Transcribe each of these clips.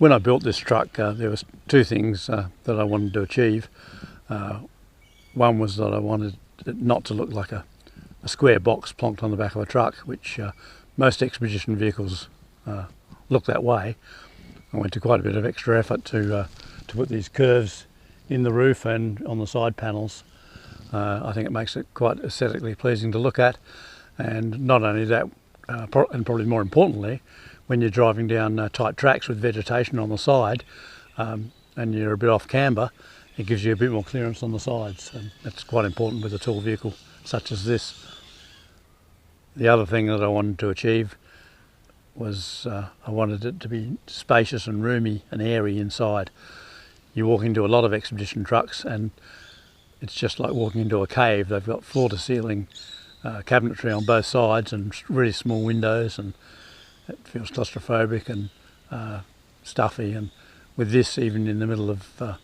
When I built this truck, there was two things that I wanted to achieve. One was that I wanted it not to look like a square box plonked on the back of a truck, which most expedition vehicles look that way. I went to quite a bit of extra effort to put these curves in the roof and on the side panels. I think it makes it quite aesthetically pleasing to look at, and not only that, and probably more importantly, when you're driving down tight tracks with vegetation on the side and you're a bit off camber, it gives you a bit more clearance on the sides, and that's quite important with a tall vehicle such as this. The other thing that I wanted to achieve was I wanted it to be spacious and roomy and airy inside. You walk into a lot of expedition trucks and it's just like walking into a cave. They've got floor to ceiling cabinetry on both sides and really small windows, and it feels claustrophobic and stuffy. And with this, even in the middle of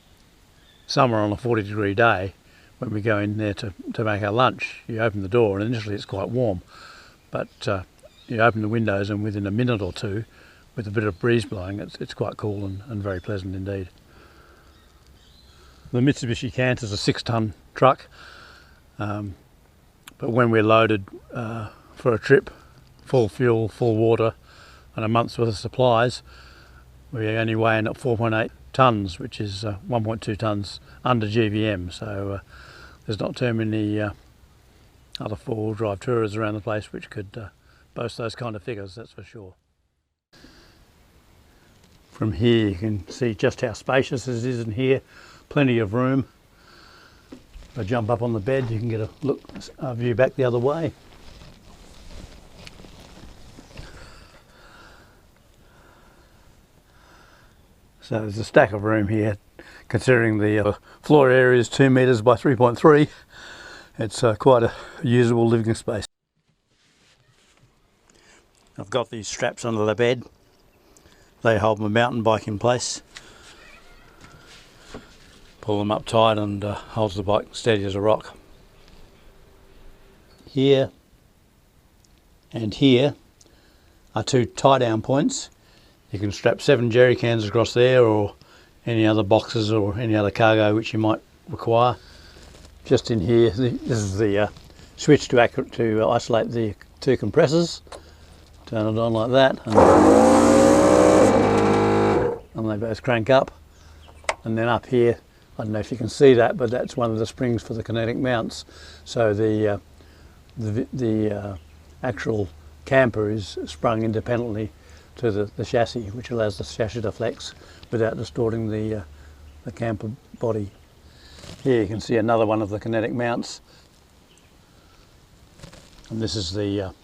summer on a 40-degree day, when we go in there to make our lunch, you open the door and initially it's quite warm, but you open the windows and within a minute or two, with a bit of breeze blowing, it's quite cool and very pleasant indeed. The Mitsubishi Canter is a 6-ton truck, but when we're loaded for a trip, full fuel, full water and a month's worth of supplies, we're only weighing at 4.8 tonnes, which is 1.2 tonnes under GVM, so there's not too many other four-wheel drive tourers around the place which could boast those kind of figures, that's for sure. From here you can see just how spacious it is in here, plenty of room. If I jump up on the bed you can get a view back the other way. So there's a stack of room here, considering the floor area is 2 metres by 3.3. It's quite a usable living space. I've got these straps under the bed. They hold my mountain bike in place. Pull them up tight and holds the bike steady as a rock. Here and here are two tie-down points. You can strap 7 jerry cans across there, or any other boxes or any other cargo which you might require. Just in here, this is the switch to isolate the two compressors. Turn it on like that, and they both crank up. And then up here, I don't know if you can see that, but that's one of the springs for the kinetic mounts. So the actual camper is sprung independently to the chassis, which allows the chassis to flex without distorting the camper body. Here you can see another one of the kinetic mounts, and this is the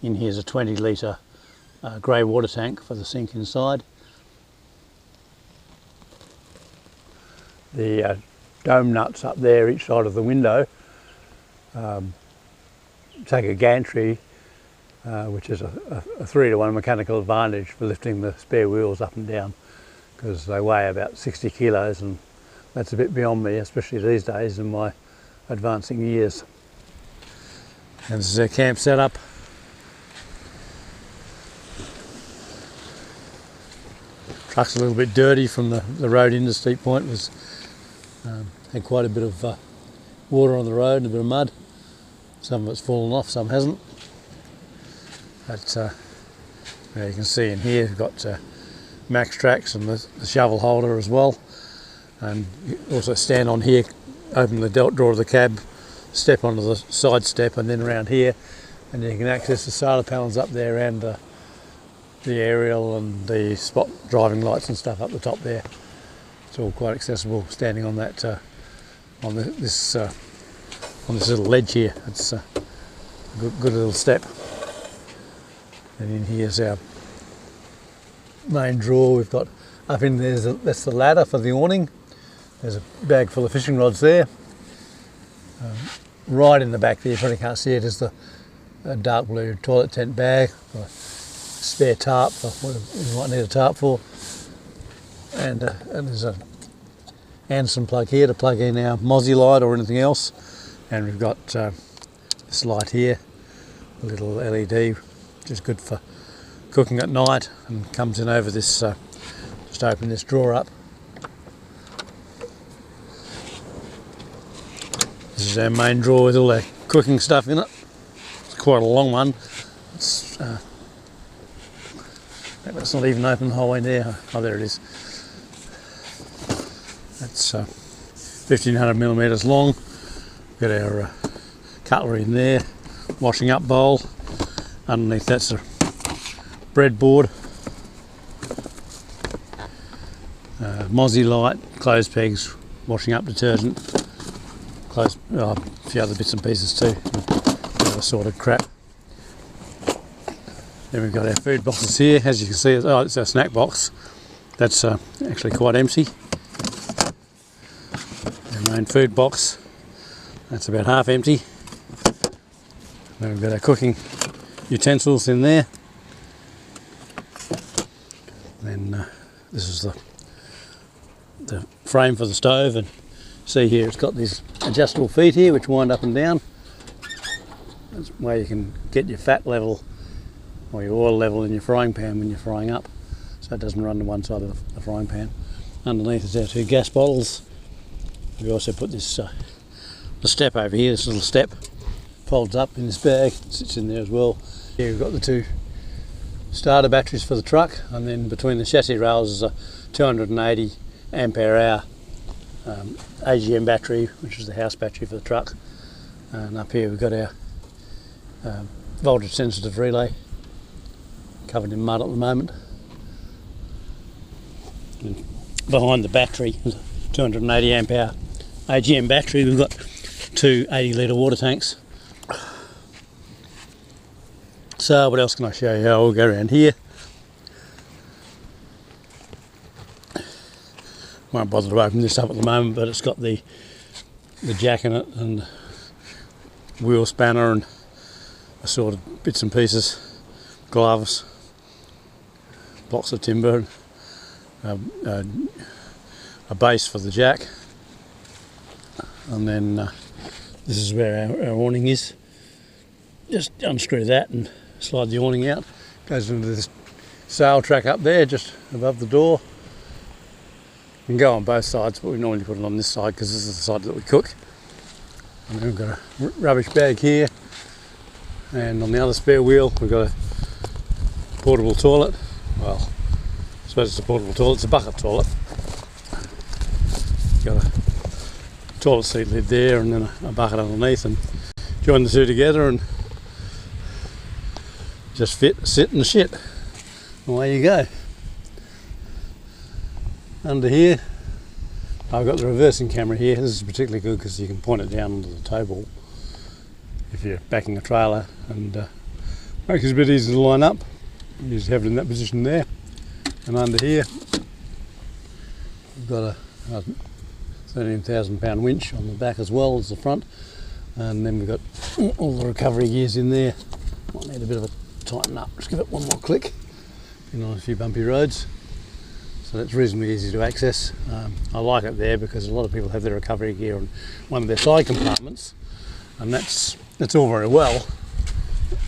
in here's a 20 litre grey water tank for the sink inside. The dome nuts up there each side of the window take a gantry, which is a 3-to-1 mechanical advantage for lifting the spare wheels up and down, because they weigh about 60 kilos, and that's a bit beyond me, especially these days in my advancing years. And this is our camp setup. Truck's a little bit dirty from the road into Steep Point. Had quite a bit of water on the road and a bit of mud. Some of it's fallen off, some hasn't. But you can see in here we've got max tracks and the shovel holder as well. And you also stand on here, open the door of the cab, step onto the side step, and then around here, and you can access the solar panels up there and the aerial and the spot driving lights and stuff up the top there. It's all quite accessible standing on that on this little ledge here. It's a good little step. And in here's our main drawer. We've got up in there, that's the ladder for the awning. There's a bag full of fishing rods there. Right in the back there, you probably can't see it, is the dark blue toilet tent bag, or a spare tarp for what you might need a tarp for. And there's a Anderson plug here to plug in our Mozzie light or anything else. And we've got this light here, a little LED, which is good for cooking at night, and comes in over this Just open this drawer up. This is our main drawer with all our cooking stuff in it. It's quite a long one. It's not even open the whole way there. Oh, there it is. That's 1500 millimetres long. Got our cutlery in there, washing up bowl. Underneath that's a breadboard. Mozzie light, clothes pegs, washing up detergent, a few other bits and pieces too, other sort of crap. Then we've got our food boxes here. As you can see, it's our snack box. That's actually quite empty. Our main food box, that's about half empty. Then we've got our cooking utensils in there. Then this is the frame for the stove, and see here it's got these adjustable feet here which wind up and down. That's where you can get your fat level or your oil level in your frying pan when you're frying up, so it doesn't run to one side of the frying pan. Underneath is our 2 gas bottles. We also put this the step over here. This little step folds up in this bag, sits in there as well. Here we've got the 2 starter batteries for the truck, and then between the chassis rails is a 280 ampere hour AGM battery, which is the house battery for the truck. And up here we've got our voltage sensitive relay, covered in mud at the moment. And behind the battery, 280 amp hour AGM battery, we've got 2 80 litre water tanks. So what else can I show you? I'll go around here. Won't bother to open this up at the moment, but it's got the jack in it and wheel spanner and assorted bits and pieces, gloves, blocks of timber, a base for the jack, and then this is where our awning is. Just unscrew that and slide the awning out. Goes into this sail track up there just above the door. You can go on both sides, but we normally put it on this side because this is the side that we cook. And then we've got a rubbish bag here, and on the other spare wheel we've got a portable toilet. Well, I suppose it's a portable toilet, it's a bucket toilet. Got a toilet seat lid there and then a bucket underneath, and join the 2 together and just fit, sit and shit. Away you go. Under here, I've got the reversing camera here. This is particularly good because you can point it down onto the tow ball if you're backing a trailer, and makes it a bit easy to line up. You just have it in that position there. And under here, we've got a 13,000 pound winch on the back as well as the front, and then we've got all the recovery gears in there. Might need a bit of a tighten up. Just give it one more click. Been on a few bumpy roads. So that's reasonably easy to access. I like it there because a lot of people have their recovery gear on one of their side compartments, and that's all very well,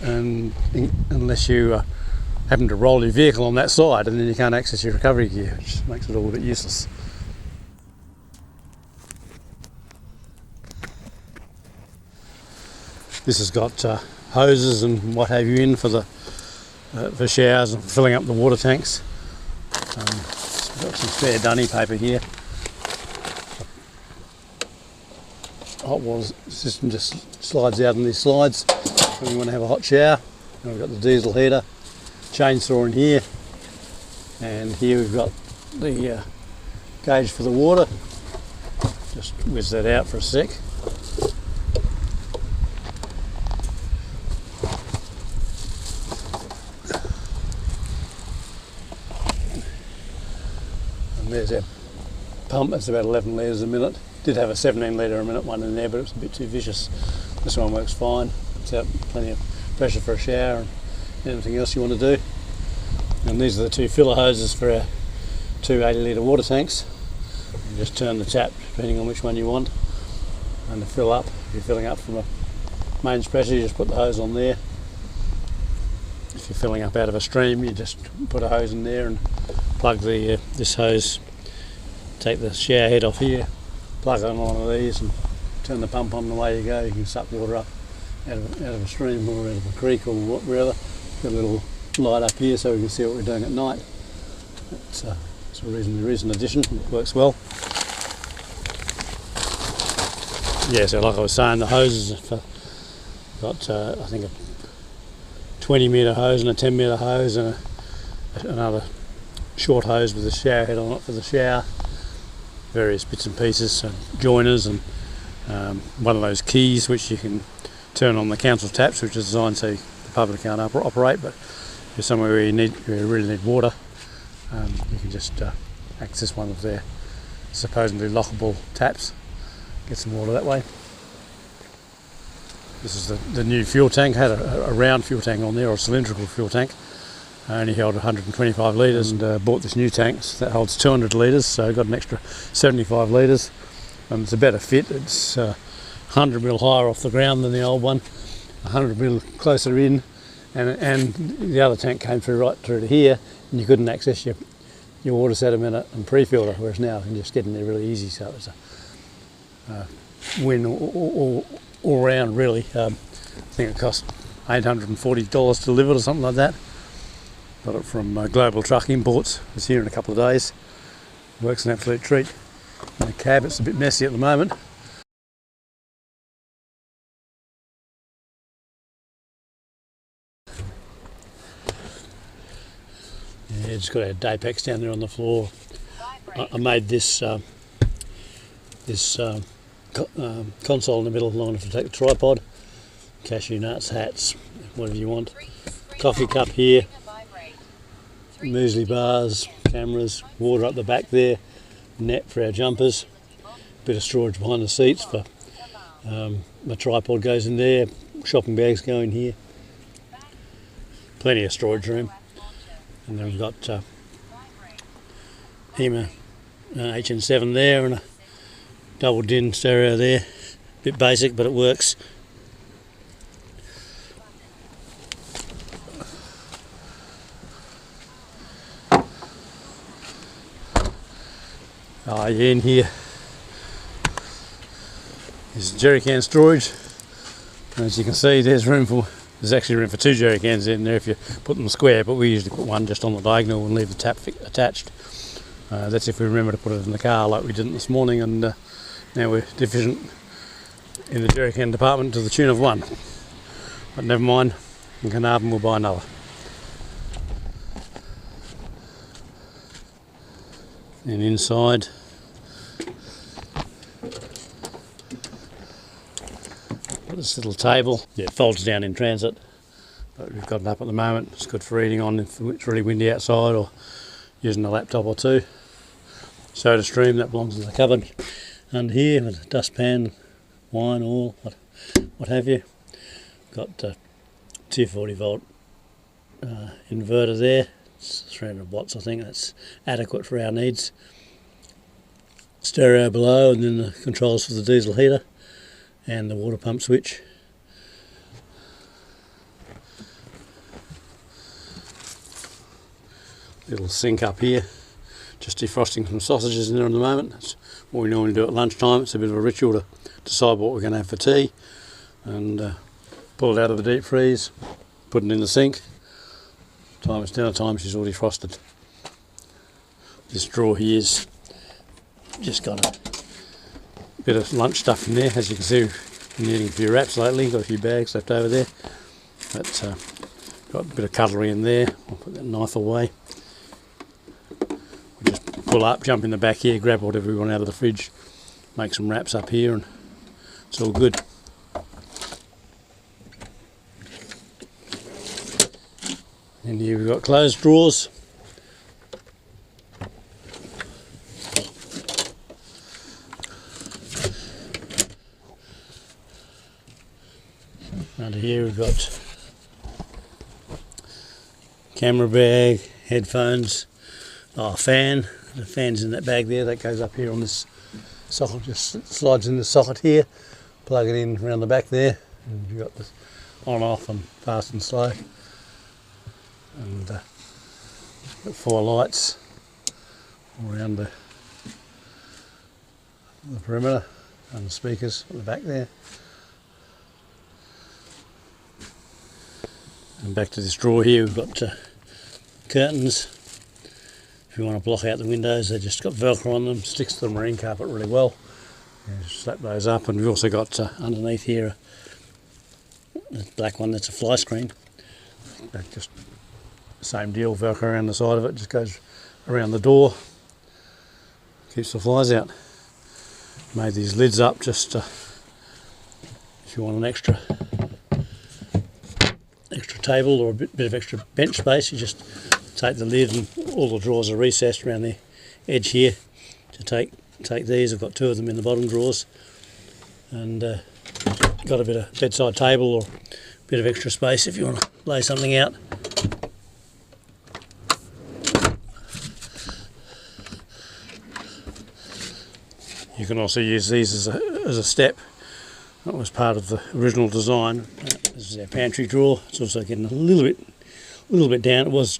and unless you happen to roll your vehicle on that side, and then you can't access your recovery gear, which makes it all a bit useless. This has got hoses and what have you in for showers and filling up the water tanks. Got some spare dunny paper here. Hot water system just slides out in these slides when you want to have a hot shower. And we've got the diesel heater, chainsaw in here, and here we've got the gauge for the water. Just whiz that out for a sec. There's our pump. It's about 11 litres a minute. Did have a 17 litre a minute one in there, but it was a bit too vicious. This one works fine. It's out plenty of pressure for a shower and anything else you want to do. And these are the 2 filler hoses for our 2 80 litre water tanks. You just turn the tap depending on which one you want, and to fill up, if you're filling up from a mains pressure, you just put the hose on there. If you're filling up out of a stream, you just put a hose in there and plug the this hose, take the shower head off here, plug on one of these and turn the pump on, and away you go. You can suck water up out of a stream or out of a creek or wherever. Got a little light up here so we can see what we're doing at night. It's a reason there is an addition. It works well. Yeah, so like I was saying, the hoses have got I think a 20 metre hose and a 10 metre hose and another short hose with a shower head on it for the shower. Various bits and pieces, joiners, and one of those keys which you can turn on the council taps, which is designed so the public can't operate, but if you're somewhere where you really need water, you can just access one of their supposedly lockable taps, get some water that way. This is the new fuel tank. Had a round fuel tank on there, or a cylindrical fuel tank. Only held 125 litres, and bought this new tank that holds 200 litres, so I got an extra 75 litres. It's a better fit. It's 100 mil higher off the ground than the old one, 100 mil closer in, and the other tank came right through to here, and you couldn't access your water sediment and pre-filter, whereas now you can just get in there really easy. So it's a win all round, really. I think it cost $840 to deliver it or something like that. Got it from Global Truck Imports. It's here in a couple of days. Works an absolute treat. In the cab, it's a bit messy at the moment. Yeah, just got our Dapex down there on the floor. I made this console in the middle long enough to take the tripod, cashew nuts, hats, whatever you want. Coffee cup here, muesli bars, cameras, water up the back there, net for our jumpers, bit of storage behind the seats for my tripod goes in there, shopping bags go in here, plenty of storage room. And then we've got HEMA HN7 there and a double din stereo there. Bit basic, but it works. In here is jerry can storage. And as you can see, there's actually room for 2 jerry cans in there if you put them square, but we usually put one just on the diagonal and leave the tap attached. That's if we remember to put it in the car like we didn't this morning, and now we're deficient in the jerry can department to the tune of 1. But never mind, in Carnarvon we'll buy another. And inside, got this little table. Yeah, it folds down in transit, but we've got it up at the moment. It's good for eating on if it's really windy outside or using a laptop or two. Soda stream, that belongs in the cupboard under here with a dustpan, wine, oil, what have you. Got 240 volt inverter there. It's 300 watts, I think. That's adequate for our needs. Stereo below, and then the controls for the diesel heater and the water pump switch. Little sink up here, just defrosting some sausages in there at the moment. That's what we normally do at lunchtime. It's a bit of a ritual to decide what we're going to have for tea, and pull it out of the deep freeze, put it in the sink. Time it's dinner time, she's already frosted. This drawer here's just got a bit of lunch stuff in there. As you can see, we've been eating a few wraps lately, got a few bags left over there. But got a bit of cutlery in there. I'll put that knife away. We just pull up, jump in the back here, grab whatever we want out of the fridge, make some wraps up here, and it's all good. And here we've got closed drawers. Under here we've got camera bag, headphones, fan. The fan's in that bag there, that goes up here on this socket, just slides in the socket here. Plug it in around the back there, and you've got this on, off and fast and slow. And got 4 lights, all around the perimeter and the speakers at the back there. And back to this drawer here, we've got curtains. If you want to block out the windows, they just got Velcro on them, sticks to the marine carpet really well. You just slap those up, and we've also got underneath here a black one that's a fly screen. Just the same deal, Velcro around the side of it, just goes around the door, keeps the flies out. Made these lids up just if you want an extra table or a bit of extra bench space, you just take the lid, and all the drawers are recessed around the edge here to take these. I've got two of them in the bottom drawers, and got a bit of bedside table or a bit of extra space if you want to lay something out. You can also use these as a step. That was part of the original design. This is our pantry drawer. It's also getting a little bit down. It was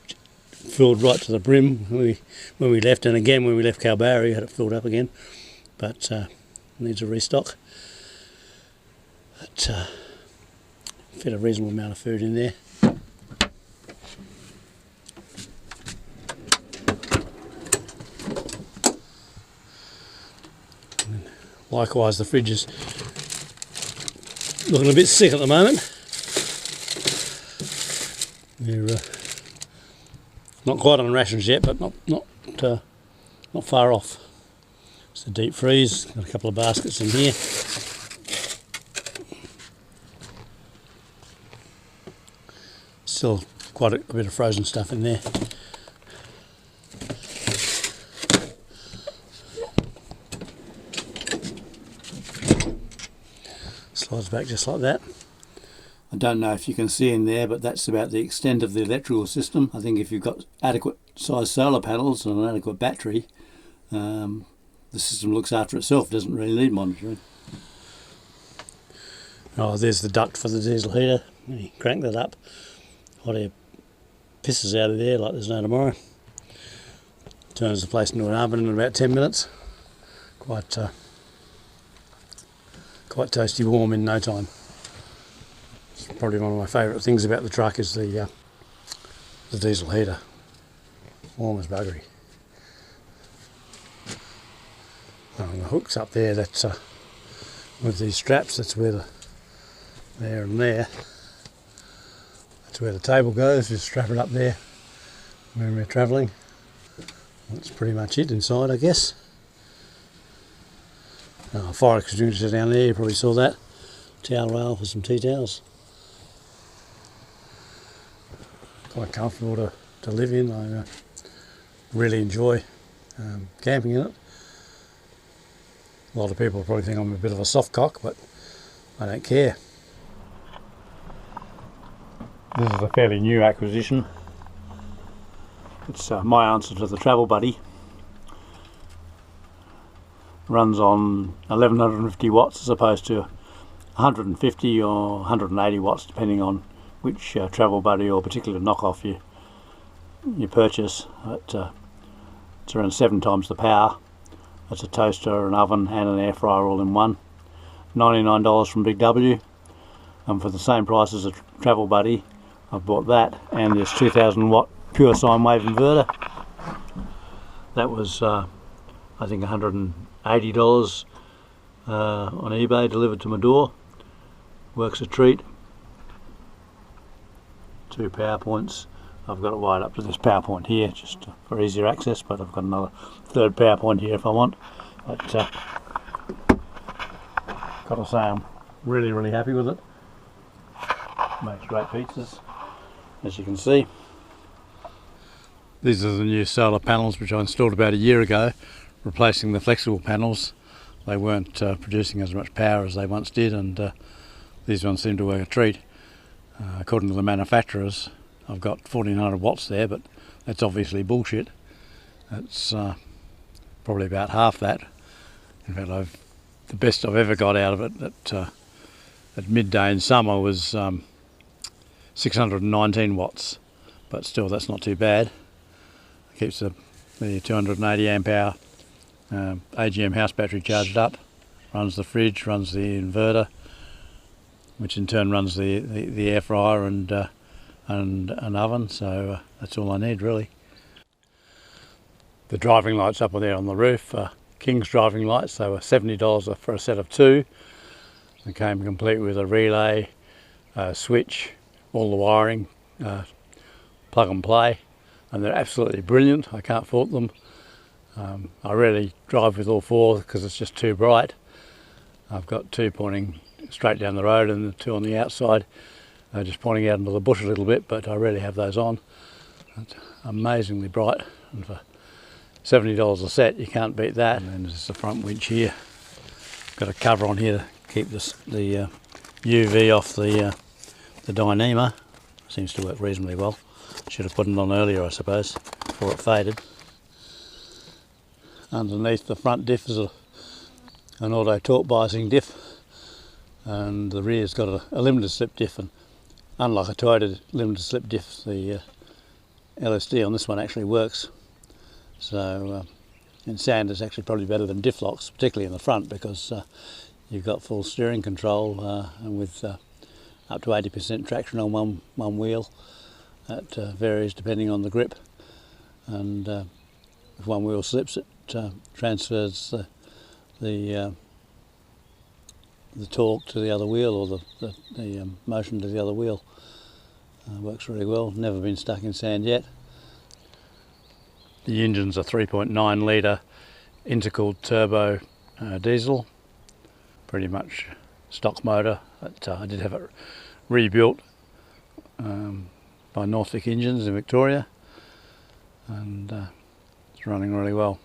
filled right to the brim when we left, and again when we left Kalbarri we had it filled up again, but needs a restock. But fit a reasonable amount of food in there. And likewise, the fridge is looking a bit sick at the moment. We're not quite on rations yet, but not far off. It's a deep freeze. Got a couple of baskets in here. Still quite a bit of frozen stuff in there. Slides back just like that. I don't know if you can see in there, but that's about the extent of the electrical system. I think if you've got adequate size solar panels and an adequate battery, the system looks after itself, doesn't really need monitoring. Oh, there's the duct for the diesel heater. You crank that up, hot air pisses out of there like there's no tomorrow. Turns the place into an oven in about 10 minutes. Quite toasty warm in no time. It's probably one of my favourite things about the truck is the diesel heater. Warm as buggery. And the hooks up there, that's with these straps, that's where there and there. That's where the table goes. Just strap it up there when we're travelling. That's pretty much it inside, I guess. Fire extinguisher down there, you probably saw that. Towel rail for some tea towels. Quite comfortable to live in. I really enjoy camping in it. A lot of people probably think I'm a bit of a soft cock, but I don't care. This is a fairly new acquisition. It's my answer to the Travel Buddy. Runs on 1150 watts as opposed to 150 or 180 watts, depending on which Travel Buddy or particular knockoff you purchase. It's around 7 times the power. That's a toaster, an oven and an air fryer all in one. $99 from Big W, and for the same price as a Travel Buddy I've bought that and this 2000 watt pure sine wave inverter. That was I think $180 on eBay, delivered to my door. Works a treat. 2 power points. I've got it wired up to this power point here just for easier access, but I've got another 3rd power point here if I want. But gotta say, I'm really happy with it. Makes great pizzas, as you can see. These are the new solar panels which I installed about a year ago, replacing the flexible panels. They weren't producing as much power as they once did, and these ones seem to work a treat. According to the manufacturers, I've got 1400 watts there, but that's obviously bullshit. That's probably about half that. In fact, the best I've ever got out of it at midday in summer was 619 watts, but still that's not too bad. It keeps the the 280 amp hour AGM house battery charged up, runs the fridge, runs the inverter, which in turn runs the air fryer and an oven, so that's all I need really. The driving lights up there on the roof are King's driving lights. They were $70 for a set of two. They came complete with a relay, switch, all the wiring, plug and play, and they're absolutely brilliant. I can't fault them. I rarely drive with all four because it's just too bright. I've got two pointing straight down the road and the two on the outside, just pointing out into the bush a little bit, but I rarely have those on. It's amazingly bright, and for $70 a set you can't beat that. And then there's the front winch here. Got a cover on here to keep the UV off the dyneema. Seems to work reasonably well. Should have put it on earlier, I suppose, before it faded. Underneath the front diff is an auto torque biasing diff, and the rear's got a limited slip diff, and unlike a Toyota limited slip diff, the LSD on this one actually works. So in sand it's actually probably better than diff locks, particularly in the front, because you've got full steering control and with up to 80% traction on one wheel. That varies depending on the grip, and if one wheel slips it transfers the torque to the other wheel, or the motion to the other wheel. Works really well, never been stuck in sand yet. The engine's a 3.9 litre intercooled turbo diesel, pretty much stock motor, but I did have it rebuilt by Norfolk Engines in Victoria, and it's running really well.